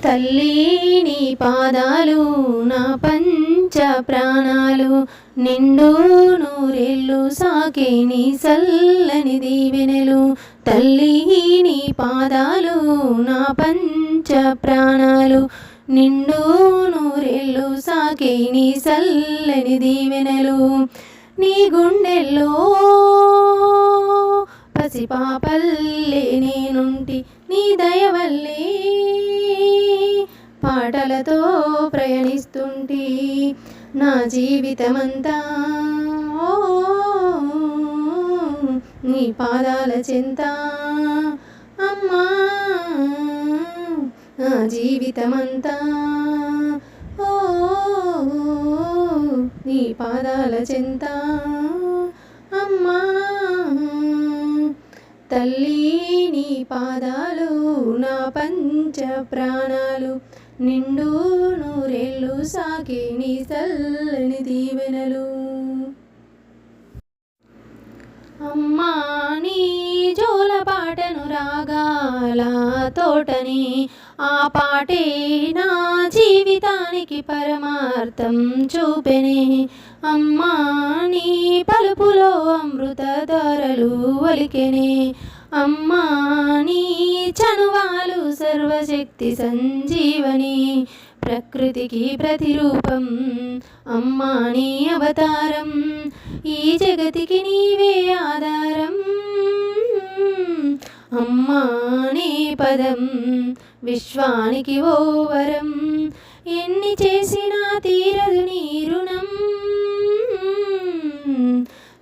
తల్లి నీ పాదాలు నా పంచ ప్రాణాలు, నిండు నూరేళ్ళు సాకే నీ చల్లని దీవెనలు. తల్లి నీ పాదాలు నా పంచ ప్రాణాలు, నిండు నూరేళ్ళు సాకే నీ చల్లని దీవెనలు. నీ గుండెల్లో పసిపాపల్లే నేనుంటి, నీ దయవల్లే పాటలతో ప్రయాణిస్తుంటి నా జీవితమంతా. నీ పాదాల చెంత అమ్మా, నా జీవితమంతా నీ పాదాల చెంత అమ్మా. తల్లి నీ పాదాలు నా పంచ ప్రాణాలు, నిండు నూరేళ్ళు సాకే నీ చల్లని దీవెనలు. అమ్మా నీ జోల పాటను రాగాల తోటని, ఆ పాటే నా జీవితానికి పరమార్థం చూపెనే. అమ్మా నీ పలుపులో అమృత ధారలు ఒలికెనే. అమ్మా నీ చనువాలు సర్వశక్తి సంజీవని, ప్రకృతికి ప్రతిరూపం అమ్మా నీ అవతారం. ఈ జగతికి నీవే ఆధారం అమ్మా నీ పదం, విశ్వానికి ఓ వరం. ఎన్ని చేసినా తీరదు నీ రుణం.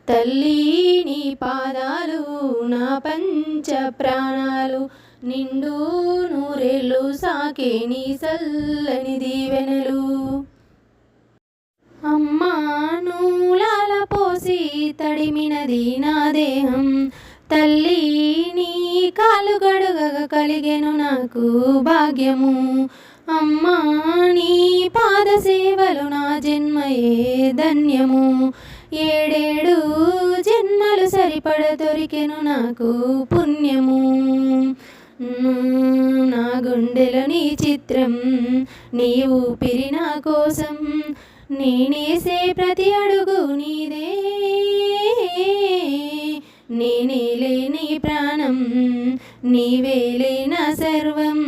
తల్లి నీ పాదాలు నా పంచ ప్రాణాలు, నిండు నూరేళ్ళు సాకే నీ చల్లని దీవెనలు. అమ్మా నూలాల పోసి తడిమినది నా దేహం, తల్లి నీ కాలు గడుగగా కలిగెను నాకు భాగ్యము. అమ్మా నీ పాద సేవలు నా జన్మయే ధన్యము. ఏడేడు జన్మలు సరిపడ దొరికెను నాకు పుణ్యము. నా గుండెలో నీ చిత్రం, నీ ఊపిరి నా కోసం, నేనేసే ప్రతి అడుగు నీదే. నేనేలే నీ ప్రాణం, నీవేలే నా సర్వం,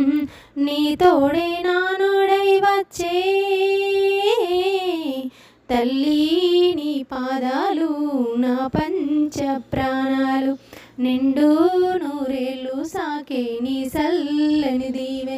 నీ తోడే నా నోడై వచ్చే. తల్లి నీ పాదాలు నా పంచ ప్రాణాలు, నిండు నూరేళ్ళు సాకే నీ చల్లని దీవెనలు.